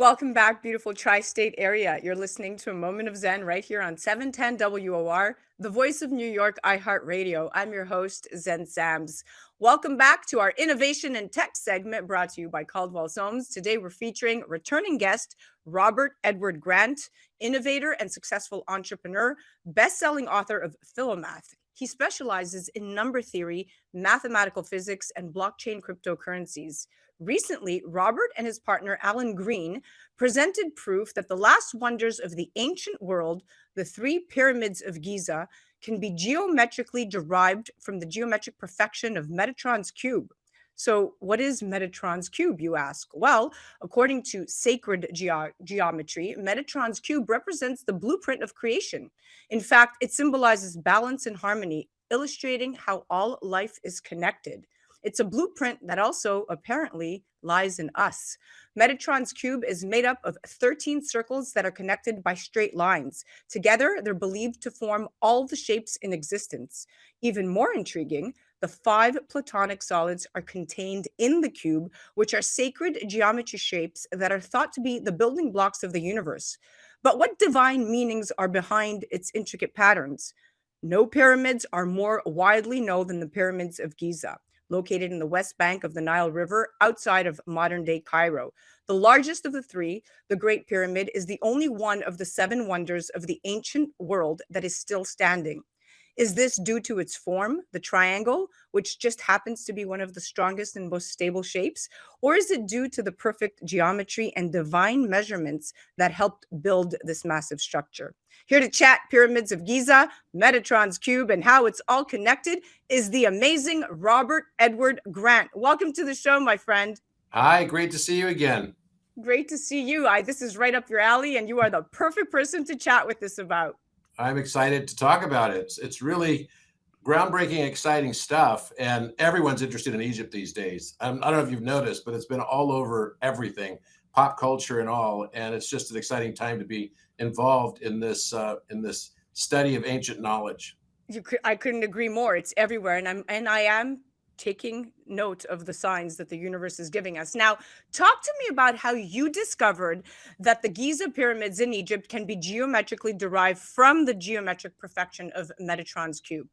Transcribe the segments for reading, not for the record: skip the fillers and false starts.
Welcome back, beautiful tri-state area. You're listening to a moment of Zen right here on 710 WOR, the voice of New York, iHeartRadio. I'm your host, Zen Sams. Welcome back to our innovation and tech segment brought to you by Caldwell Soames. Today we're featuring returning guest Robert Edward Grant, innovator and successful entrepreneur, best-selling author of Philomath. He specializes in number theory, mathematical physics, and blockchain cryptocurrencies. Recently, Robert and his partner Alan Green presented proof that the last wonders of the ancient world, the three pyramids of Giza, can be geometrically derived from the geometric perfection of Metatron's cube. So, what is Metatron's cube, you ask? Well, according to sacred geometry, Metatron's cube represents the blueprint of creation. In fact, it symbolizes balance and harmony, illustrating how all life is connected. It's a blueprint that also apparently lies in us. Metatron's cube is made up of 13 circles that are connected by straight lines. Together, they're believed to form all the shapes in existence. Even more intriguing, the five platonic solids are contained in the cube, which are sacred geometry shapes that are thought to be the building blocks of the universe. But what divine meanings are behind its intricate patterns? No pyramids are more widely known than the pyramids of Giza, located in the west bank of the Nile River outside of modern-day Cairo. The largest of the three, the Great Pyramid, is the only one of the seven wonders of the ancient world that is still standing. Is this due to its form, the triangle, which just happens to be one of the strongest and most stable shapes? Or is it due to the perfect geometry and divine measurements that helped build this massive structure? Here to chat Pyramids of Giza, Metatron's cube, and how it's all connected is the amazing Robert Edward Grant. Welcome to the show, my friend. Hi, great to see you again. Great to see you. This is right up your alley, and you are the perfect person to chat with us about. I'm excited to talk about it. It's really groundbreaking, exciting stuff, and everyone's interested in Egypt these days. I don't know if you've noticed, but it's been all over everything, pop culture and all, and it's just an exciting time to be involved in this study of ancient knowledge. I couldn't agree more. It's everywhere, and I am taking note of the signs that the universe is giving us. Now, talk to me about how you discovered that the Giza pyramids in Egypt can be geometrically derived from the geometric perfection of Metatron's cube.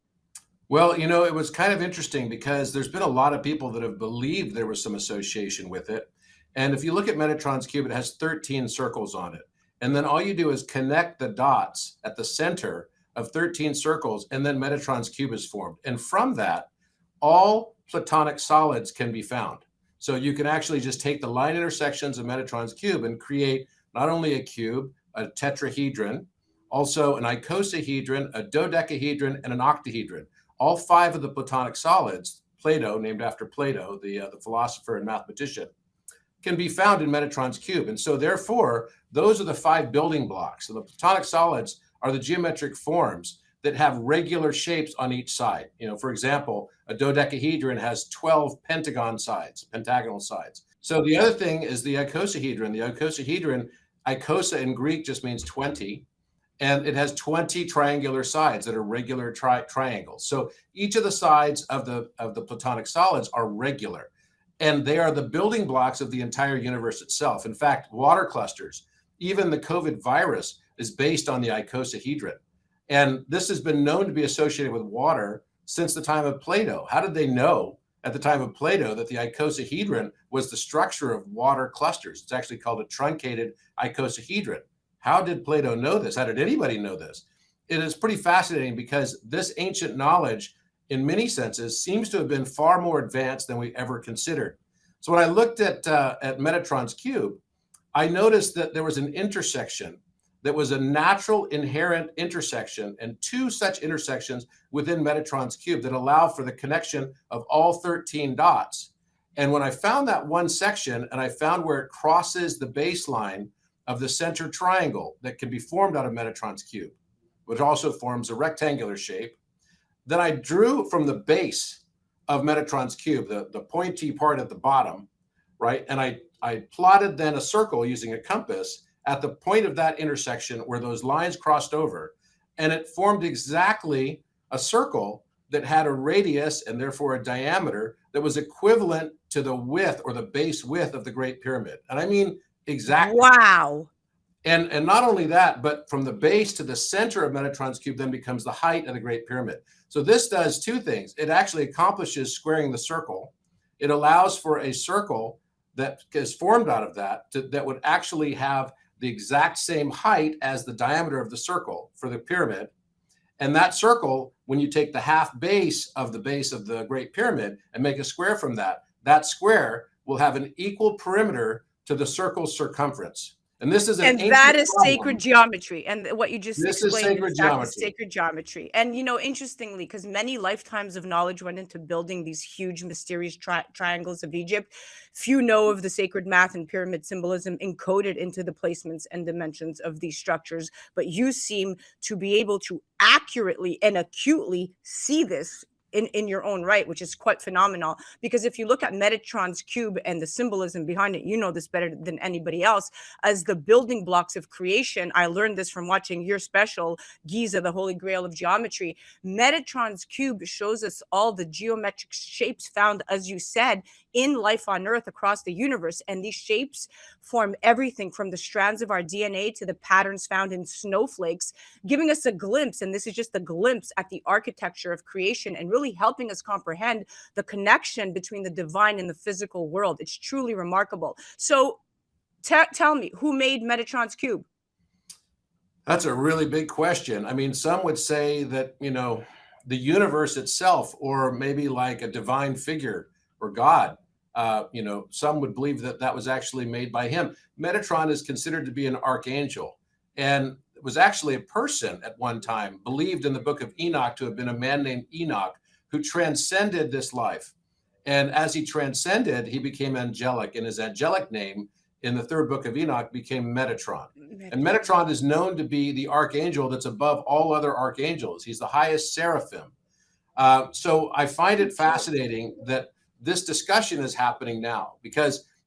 Well, it was kind of interesting because there's been a lot of people that have believed there was some association with it. And if you look at Metatron's cube, it has 13 circles on it. And then all you do is connect the dots at the center of 13 circles, and then Metatron's cube is formed. And from that, all platonic solids can be found. So you can actually just take the line intersections of Metatron's cube and create not only a cube, a tetrahedron, also an icosahedron, a dodecahedron, and an octahedron. All five of the platonic solids, Plato, named after Plato, the philosopher and mathematician, can be found in Metatron's cube. And so therefore, those are the five building blocks. So the platonic solids are the geometric forms that have regular shapes on each side. For example, a dodecahedron has 12 pentagonal sides. So the other thing is the icosahedron. The icosahedron, icosa in Greek just means 20, and it has 20 triangular sides that are regular triangles. So each of the sides of the platonic solids are regular, and they are the building blocks of the entire universe itself. In fact, water clusters, even the COVID virus, is based on the icosahedron. And this has been known to be associated with water since the time of Plato. How did they know at the time of Plato that the icosahedron was the structure of water clusters? It's actually called a truncated icosahedron. How did Plato know this? How did anybody know this? It is pretty fascinating because this ancient knowledge, in many senses, seems to have been far more advanced than we ever considered. So when I looked at Metatron's cube, I noticed that there was an intersection that was a natural inherent intersection, and two such intersections within Metatron's cube that allow for the connection of all 13 dots. And when I found that one section and I found where it crosses the baseline of the center triangle that can be formed out of Metatron's cube, which also forms a rectangular shape, then I drew from the base of Metatron's cube, the pointy part at the bottom, right? And I plotted then a circle using a compass at the point of that intersection where those lines crossed over, and it formed exactly a circle that had a radius and therefore a diameter that was equivalent to the width or the base width of the Great Pyramid. And I mean Exactly. Wow. And not only that, but from the base to the center of Metatron's cube then becomes the height of the Great Pyramid. So this does two things. It actually accomplishes squaring the circle. It allows for a circle that is formed out of that that would actually have the exact same height as the diameter of the circle for the pyramid. And that circle, when you take the half base of the Great Pyramid and make a square from that, that square will have an equal perimeter to the circle's circumference. And this is an And that ancient is sacred problem. geometry. And what you just This is explained is sacred that is geometry. sacred geometry. And, interestingly, because many lifetimes of knowledge went into building these huge, mysterious triangles of Egypt, few know of the sacred math and pyramid symbolism encoded into the placements and dimensions of these structures. But you seem to be able to accurately and acutely see this in your own right, which is quite phenomenal. Because if you look at Metatron's cube and the symbolism behind it, you know this better than anybody else, as the building blocks of creation. I learned this from watching your special, Giza, the Holy Grail of Geometry. Metatron's cube shows us all the geometric shapes found, as you said, in life on Earth across the universe. And these shapes form everything from the strands of our DNA to the patterns found in snowflakes, giving us a glimpse. And this is just a glimpse at the architecture of creation and really helping us comprehend the connection between the divine and the physical world. It's truly remarkable. So tell me, who made Metatron's cube? That's a really big question. I mean, some would say that, the universe itself, or maybe like a divine figure or God. Some would believe that that was actually made by him. Metatron is considered to be an archangel, and it was actually a person at one time, believed in the book of Enoch to have been a man named Enoch who transcended this life. And as he transcended, he became angelic, and his angelic name in the third book of Enoch became Metatron. And Metatron is known to be the archangel that's above all other archangels. He's the highest seraphim. So I find it fascinating that this discussion is happening now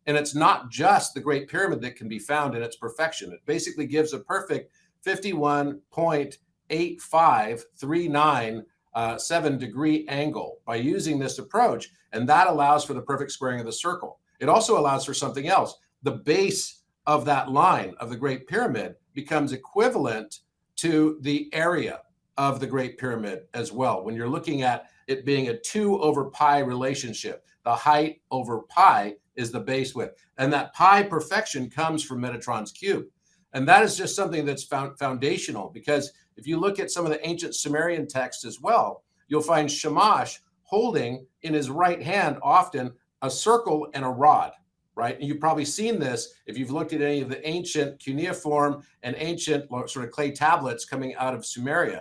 and it's not just the Great Pyramid that can be found in its perfection. It basically gives a perfect 51.8539 degree angle by using this approach. And that allows for the perfect squaring of the circle. It also allows for something else. The base of that line of the Great Pyramid becomes equivalent to the area of the Great Pyramid as well. When you're looking at it being a 2 over pi relationship, the height over pi is the base width. And that pi perfection comes from Metatron's cube. And that is just something that's foundational, because if you look at some of the ancient Sumerian texts as well, you'll find Shamash holding in his right hand often a circle and a rod. Right? And you've probably seen this if you've looked at any of the ancient cuneiform and ancient sort of clay tablets coming out of Sumeria.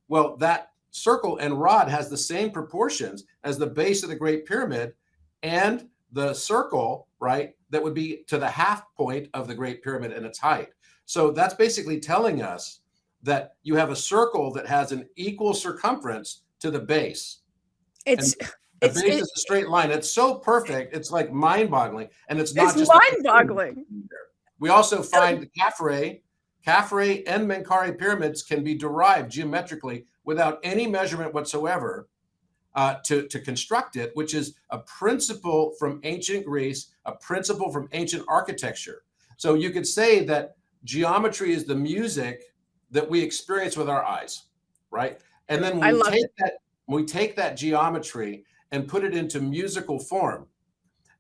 Well, that circle and rod has the same proportions as the base of the Great Pyramid and the circle, right, that would be to the half point of the Great Pyramid and its height. So that's basically telling us that you have a circle that has an equal circumference to the base. It's the base is a straight line. It's so perfect. It's like mind-boggling. And it's not it's just mind-boggling. We also find the Khafre and Menkaure pyramids can be derived geometrically without any measurement whatsoever to construct it, which is a principle from ancient Greece, a principle from ancient architecture. So you could say that geometry is the music that we experience with our eyes, right? And then when we take that geometry and put it into musical form,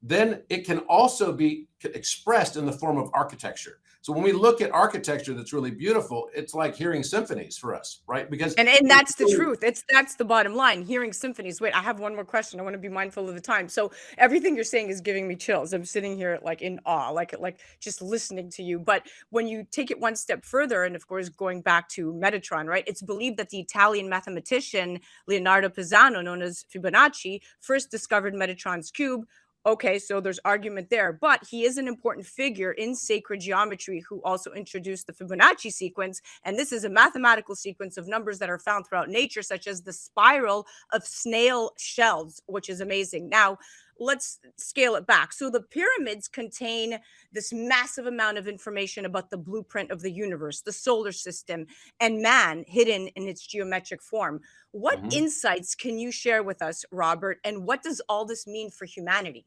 then it can also be expressed in the form of architecture. So when we look at architecture that's really beautiful, it's like hearing symphonies for us, right? Because and that's the truth. That's the bottom line. Hearing symphonies. Wait, I have one more question. I want to be mindful of the time. So everything you're saying is giving me chills. I'm sitting here like in awe, like just listening to you. But when you take it one step further, and of course going back to Metatron, right? It's believed that the Italian mathematician Leonardo Pisano, known as Fibonacci, first discovered Metatron's cube. Okay, so there's argument there, but he is an important figure in sacred geometry who also introduced the Fibonacci sequence. And this is a mathematical sequence of numbers that are found throughout nature, such as the spiral of snail shells, which is amazing. Now, let's scale it back. So the pyramids contain this massive amount of information about the blueprint of the universe, the solar system, and man hidden in its geometric form. What insights can you share with us, Robert? And what does all this mean for humanity?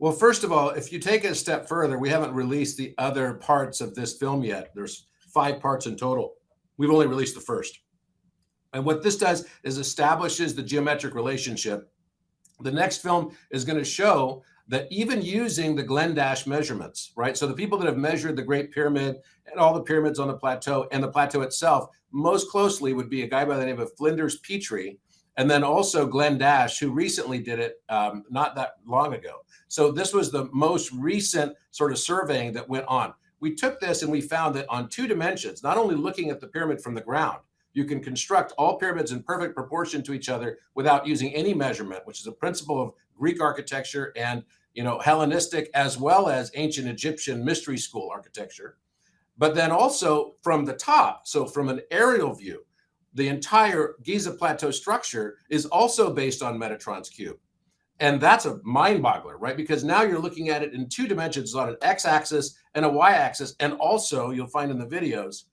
Well, first of all, if you take it a step further, we haven't released the other parts of this film yet. There's 5 parts in total. We've only released the first. And what this does is establishes the geometric relationship. The next film is going to show that even using the Glendash measurements, right? So the people that have measured the Great Pyramid and all the pyramids on the plateau and the plateau itself most closely would be a guy by the name of Flinders Petrie, and then also Glendash, who recently did it not that long ago. So this was the most recent sort of surveying that went on. We took this and we found that on 2 dimensions, not only looking at the pyramid from the ground, you can construct all pyramids in perfect proportion to each other without using any measurement, which is a principle of Greek architecture and Hellenistic as well as ancient Egyptian mystery school architecture. But then also from the top, so from an aerial view, the entire Giza Plateau structure is also based on Metatron's cube. And that's a mind boggler, right? Because now you're looking at it in 2 dimensions on an x-axis and a y-axis, and also you'll find in the videos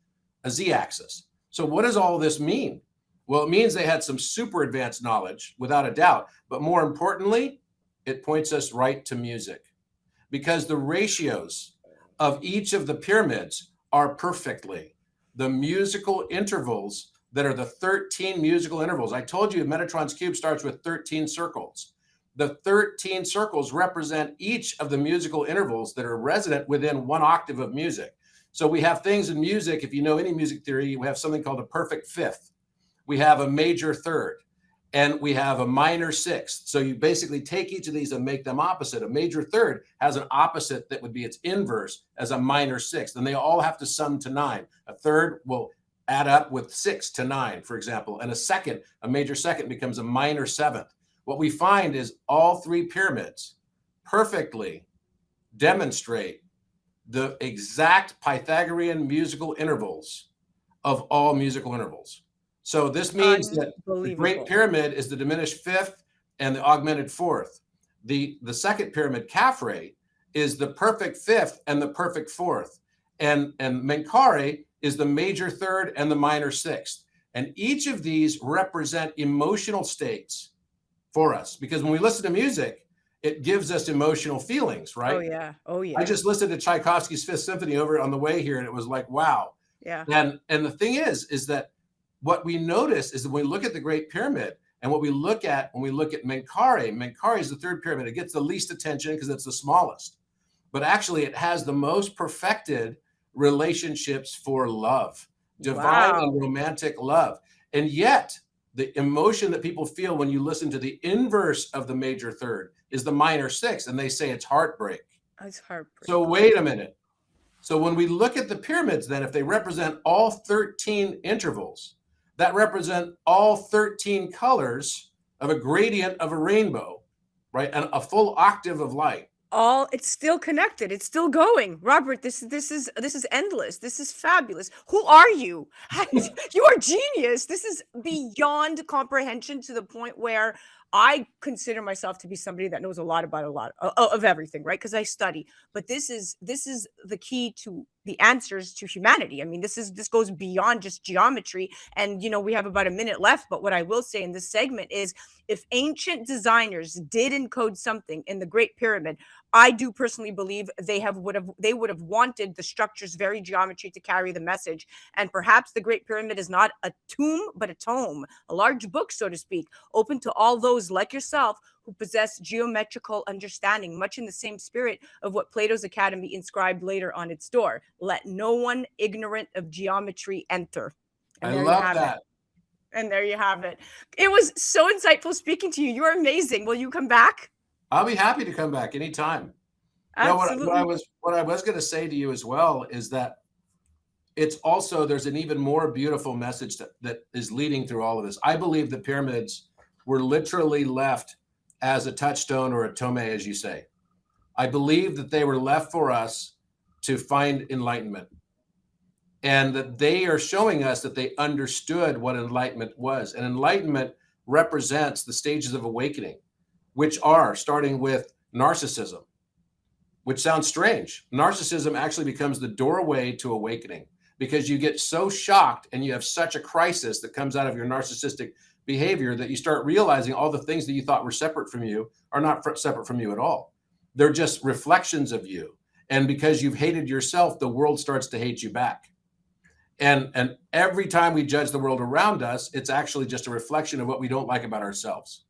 a z-axis. So what does all this mean? Well, it means they had some super advanced knowledge, without a doubt. But more importantly, it points us right to music, because the ratios of each of the pyramids are perfectly the musical intervals that are the 13 musical intervals. I told you Metatron's cube starts with 13 circles. The 13 circles represent each of the musical intervals that are resident within 1 octave of music. So we have things in music, if you know any music theory, we have something called a perfect fifth. We have a major third, and we have a minor sixth. So you basically take each of these and make them opposite. A major third has an opposite that would be its inverse as a minor sixth, and they all have to sum to 9. A third will add up with 6 to 9, for example, and a major second becomes a minor seventh. What we find is all 3 pyramids perfectly demonstrate the exact Pythagorean musical intervals of all musical intervals. So this means that the Great Pyramid is the diminished fifth and the augmented fourth. The second pyramid, Khafre, is the perfect fifth and the perfect fourth. And Menkaure is the major third and the minor sixth. And each of these represent emotional states for us, because when we listen to music, it gives us emotional feelings, right? Oh, yeah. Oh, yeah. I just listened to Tchaikovsky's Fifth Symphony over on the way here, and it was like, wow. Yeah. And the thing is that what we notice is that when we look at the Great Pyramid and what we look at when we look at Menkaure is the 3rd pyramid. It gets the least attention because it's the smallest, but actually it has the most perfected relationships for love, divine and romantic love. And yet the emotion that people feel when you listen to the inverse of the major third is the minor sixth, and they say it's heartbreak. It's heartbreak. So wait a minute. So when we look at the pyramids, then if they represent all 13 intervals, that represent all 13 colors of a gradient of a rainbow, right? And a full octave of light. It's still connected. It's still going. Robert, this is endless. This is fabulous. Who are you? You are genius. This is beyond comprehension, to the point where I consider myself to be somebody that knows a lot about a lot of everything, right? Because I study. But this is the key to the answers to humanity. I mean, this goes beyond just geometry. And we have about a minute left. But what I will say in this segment is, if ancient designers did encode something in the Great Pyramid, I do personally believe they would have wanted the structure's very geometry to carry the message. And perhaps the Great Pyramid is not a tomb, but a tome, a large book, so to speak, open to all those like yourself who possess geometrical understanding, much in the same spirit of what Plato's Academy inscribed later on its door. Let no one ignorant of geometry enter. And I love that. And there you have it. It was so insightful speaking to you. You are amazing. Will you come back? I'll be happy to come back anytime. Absolutely. What I was going to say to you as well is that it's also, there's an even more beautiful message that is leading through all of this. I believe the pyramids were literally left as a touchstone or a tome, as you say. I believe that they were left for us to find enlightenment, and that they are showing us that they understood what enlightenment was. And enlightenment represents the stages of awakening, which are starting with narcissism, which sounds strange. Narcissism actually becomes the doorway to awakening, because you get so shocked and you have such a crisis that comes out of your narcissistic behavior that you start realizing all the things that you thought were separate from you are not separate from you at all. They're just reflections of you. And because you've hated yourself, the world starts to hate you back. And every time we judge the world around us, it's actually just a reflection of what we don't like about ourselves.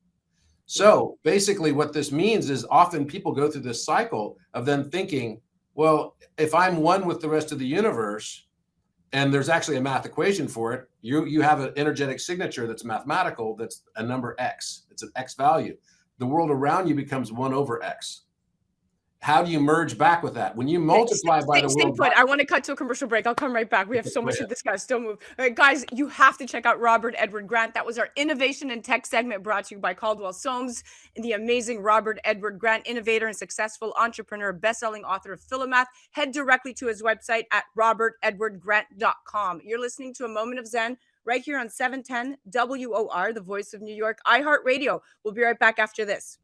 So basically what this means is often people go through this cycle of then thinking, well, if I'm one with the rest of the universe, and there's actually a math equation for it, you have an energetic signature that's mathematical, that's a number X. It's an X value. The world around you becomes 1 over X. How do you merge back with that? When you multiply by the Stay world. put. I want to cut to a commercial break. I'll come right back. We have so much to discuss. Don't move. All right, guys, you have to check out Robert Edward Grant. That was our innovation and tech segment brought to you by Caldwell Soames and the amazing Robert Edward Grant, innovator and successful entrepreneur, best-selling author of Philomath. Head directly to his website at robertedwardgrant.com. You're listening to A Moment of Zen right here on 710 WOR, the voice of New York, iHeartRadio. We'll be right back after this.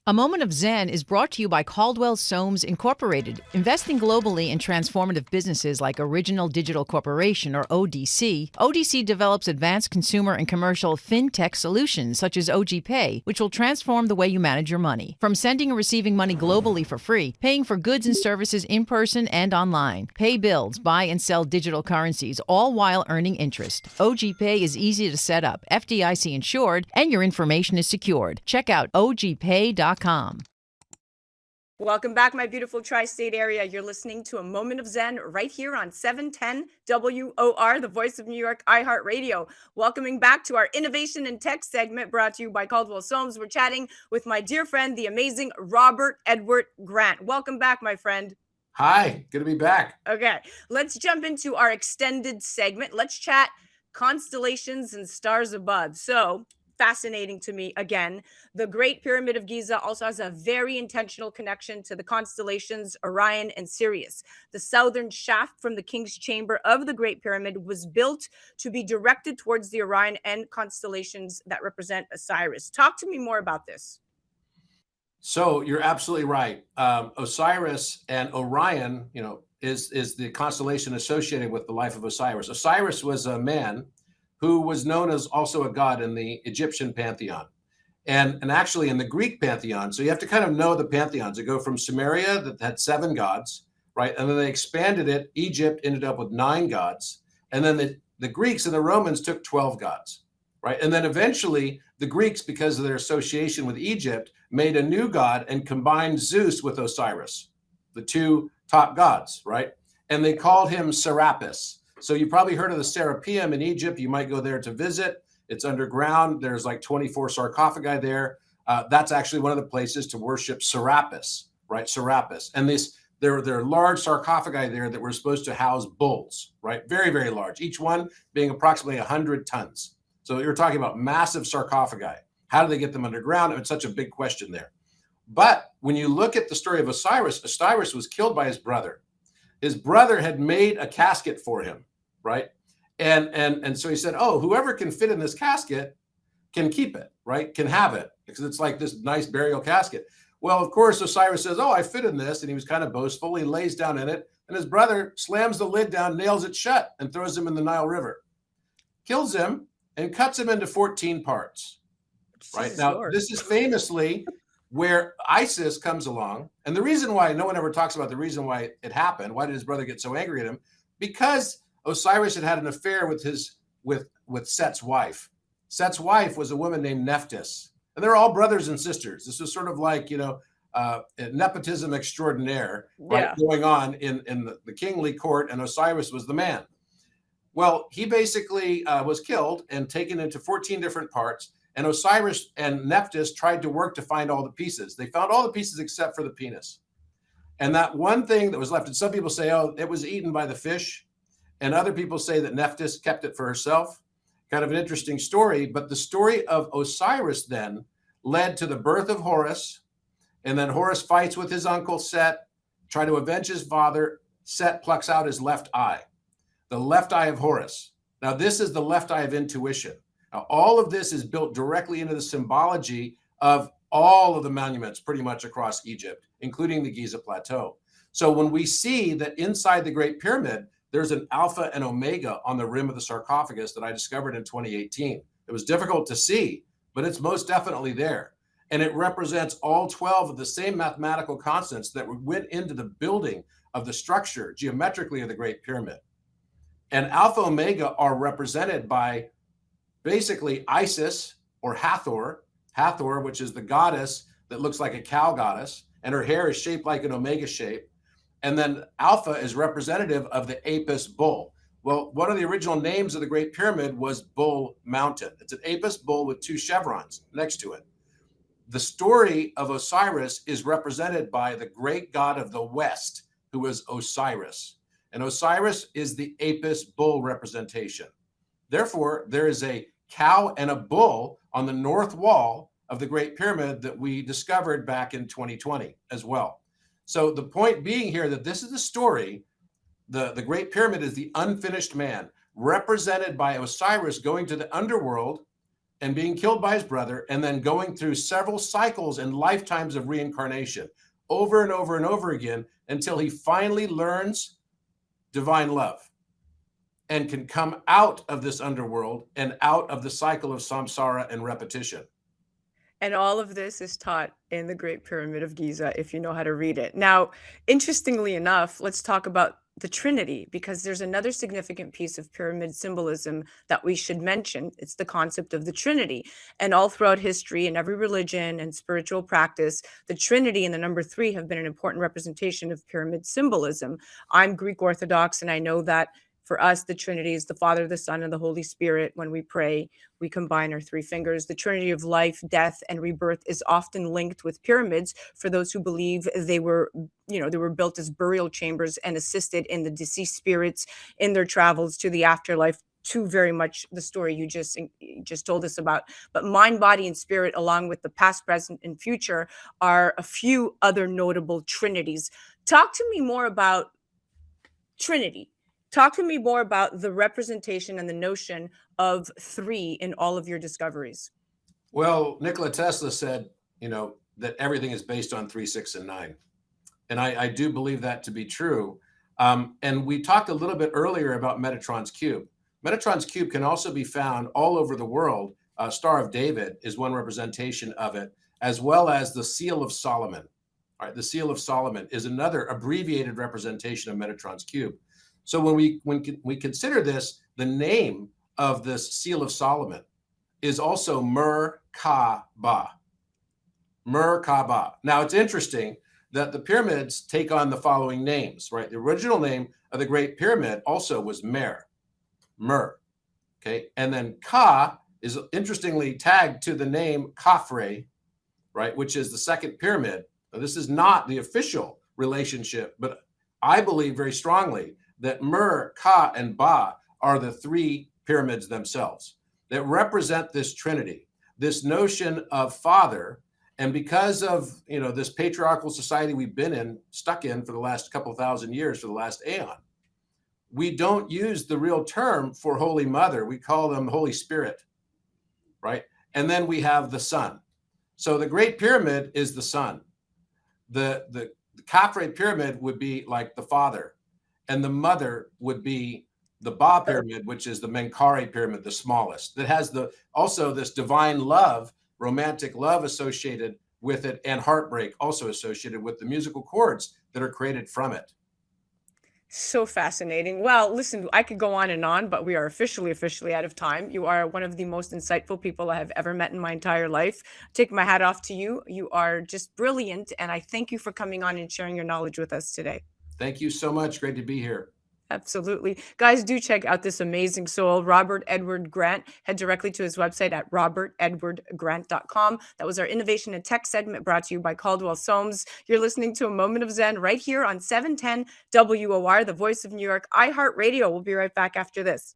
A Moment of Zen is brought to you by Caldwell Soames Incorporated, investing globally in transformative businesses like Original Digital Corporation, or ODC. ODC develops advanced consumer and commercial fintech solutions such as OG Pay, which will transform the way you manage your money. From sending and receiving money globally for free, paying for goods and services in person and online, pay bills, buy and sell digital currencies, all while earning interest. OG Pay is easy to set up, FDIC insured, and your information is secured. Check out ogpay.com. Welcome back, my beautiful tri-state area. You're listening to A Moment of Zen right here on 710 WOR, the voice of New York, iHeartRadio. Welcoming back to our innovation and tech segment brought to you by Caldwell Soames. We're chatting with my dear friend, the amazing Robert Edward Grant. Welcome back, my friend. Hi, good to be back. Okay, let's jump into our extended segment. Let's chat constellations and stars above. So, fascinating to me. Again, the Great Pyramid of Giza also has a very intentional connection to the constellations Orion and Sirius. The southern shaft from the King's Chamber of the Great Pyramid was built to be directed towards the Orion and constellations that represent Osiris. Talk to me more about this. So you're absolutely right. Osiris and Orion, is the constellation associated with the life of Osiris. Osiris was a man who was known as also a god in the Egyptian pantheon, and actually in the Greek pantheon. So you have to kind of know the pantheons. They go from Sumeria, that had 7 gods, right? And then they expanded it. Egypt ended up with 9 gods. And then the Greeks and the Romans took 12 gods, right? And then eventually the Greeks, because of their association with Egypt, made a new god and combined Zeus with Osiris, the 2 top gods, right? And they called him Serapis. So you probably heard of the Serapeum in Egypt. You might go there to visit. It's underground. There's like 24 sarcophagi there. That's actually one of the places to worship Serapis, right? Serapis. And there are large sarcophagi there that were supposed to house bulls, right? Very, very large, each one being approximately 100 tons. So you're talking about massive sarcophagi. How do they get them underground? It's such a big question there. But when you look at the story of Osiris, Osiris was killed by his brother. His brother had made a casket for him, right? And so he said, oh, whoever can fit in this casket can keep it, right? Can have it, because it's like this nice burial casket. Well, of course, Osiris says, oh, I fit in this. And he was kind of boastful. He lays down in it. And his brother slams the lid down, nails it shut, and throws him in the Nile River. Kills him and cuts him into 14 parts, right? Now, this is famously where Isis comes along. And the reason why no one ever talks about the reason why it happened, why did his brother get so angry at him? Because Osiris had an affair with Set's wife. Set's wife was a woman named Nephthys. And they're all brothers and sisters. This was sort of like, nepotism extraordinaire, right, going on in the kingly court, and Osiris was the man. Well, he basically was killed and taken into 14 different parts. And Osiris and Nephthys tried to work to find all the pieces. They found all the pieces except for the penis. And that one thing that was left, and some people say, oh, it was eaten by the fish. And other people say that Nephthys kept it for herself. Kind of an interesting story. But the story of Osiris then led to the birth of Horus. And then Horus fights with his uncle Set, try to avenge his father. Set plucks out his left eye, the left eye of Horus. Now, this is the left eye of intuition. Now, all of this is built directly into the symbology of all of the monuments pretty much across Egypt, including the Giza Plateau. So when we see that inside the Great Pyramid, there's an alpha and omega on the rim of the sarcophagus that I discovered in 2018. It was difficult to see, but it's most definitely there. And it represents all 12 of the same mathematical constants that went into the building of the structure geometrically of the Great Pyramid. And Alpha Omega are represented by basically Isis or Hathor, Hathor, which is the goddess that looks like a cow goddess, and her hair is shaped like an omega shape. And then Alpha is representative of the Apis bull. Well, one of the original names of the Great Pyramid was Bull Mountain. It's an Apis bull with two chevrons next to it. The story of Osiris is represented by the great god of the West, who is Osiris. And Osiris is the Apis bull representation. Therefore, there is a cow and a bull on the north wall of the Great Pyramid that we discovered back in 2020 as well. So the point being here that this is the story, the Great Pyramid is the unfinished man, represented by Osiris going to the underworld and being killed by his brother, and then going through several cycles and lifetimes of reincarnation over and over and over again until he finally learns divine love and can come out of this underworld and out of the cycle of samsara and repetition. And all of this is taught in the Great Pyramid of Giza if you know how to read it. Now, interestingly enough, let's talk about the Trinity, because there's another significant piece of pyramid symbolism that we should mention. It's the concept of the Trinity. And all throughout history, in every religion and spiritual practice, the Trinity and the number three have been an important representation of pyramid symbolism. I'm Greek Orthodox, and I know that for us, the Trinity is the Father, the Son, and the Holy Spirit. When we pray, we combine our three fingers. The Trinity of life, death, and rebirth is often linked with pyramids for those who believe they were built as burial chambers and assisted in the deceased spirits in their travels to the afterlife. To very much the story you just told us about. But mind, body, and spirit, along with the past, present, and future, are a few other notable trinities. Talk to me more about Trinity. Talk to me more about the representation and the notion of three in all of your discoveries. Well, Nikola Tesla said, that everything is based on 3, 6, and 9. And I do believe that to be true. And we talked a little bit earlier about Metatron's cube. Metatron's cube can also be found all over the world. Star of David is one representation of it, as well as the Seal of Solomon. All right, the Seal of Solomon is another abbreviated representation of Metatron's cube. So when we consider this, the name of this Seal of Solomon is also Merkaba. Merkaba. Now, it's interesting that the pyramids take on the following names, right? The original name of the Great Pyramid also was Mer, okay? And then Ka is interestingly tagged to the name Khafre, right, which is the second pyramid. Now, this is not the official relationship, but I believe very strongly that Mer, Ka, and Ba are the three pyramids themselves that represent this trinity, this notion of father. And because of this patriarchal society we've been stuck in for the last couple thousand years, for the last aeon, we don't use the real term for Holy Mother. We call them Holy Spirit, right? And then we have the Son. So the Great Pyramid is the Son. The Khafre pyramid would be like the father. And the mother would be the Ba pyramid, which is the Menkaure pyramid, the smallest. That has also this divine love, romantic love associated with it, and heartbreak also associated with the musical chords that are created from it. So fascinating. Well, listen, I could go on and on, but we are officially out of time. You are one of the most insightful people I have ever met in my entire life. Take my hat off to you. You are just brilliant, and I thank you for coming on and sharing your knowledge with us today. Thank you so much. Great to be here. Absolutely. Guys, do check out this amazing soul, Robert Edward Grant. Head directly to his website at robertedwardgrant.com. That was our Innovation and Tech segment brought to you by Caldwell Soames. You're listening to A Moment of Zen right here on 710 WOR, the voice of New York, iHeartRadio. We'll be right back after this.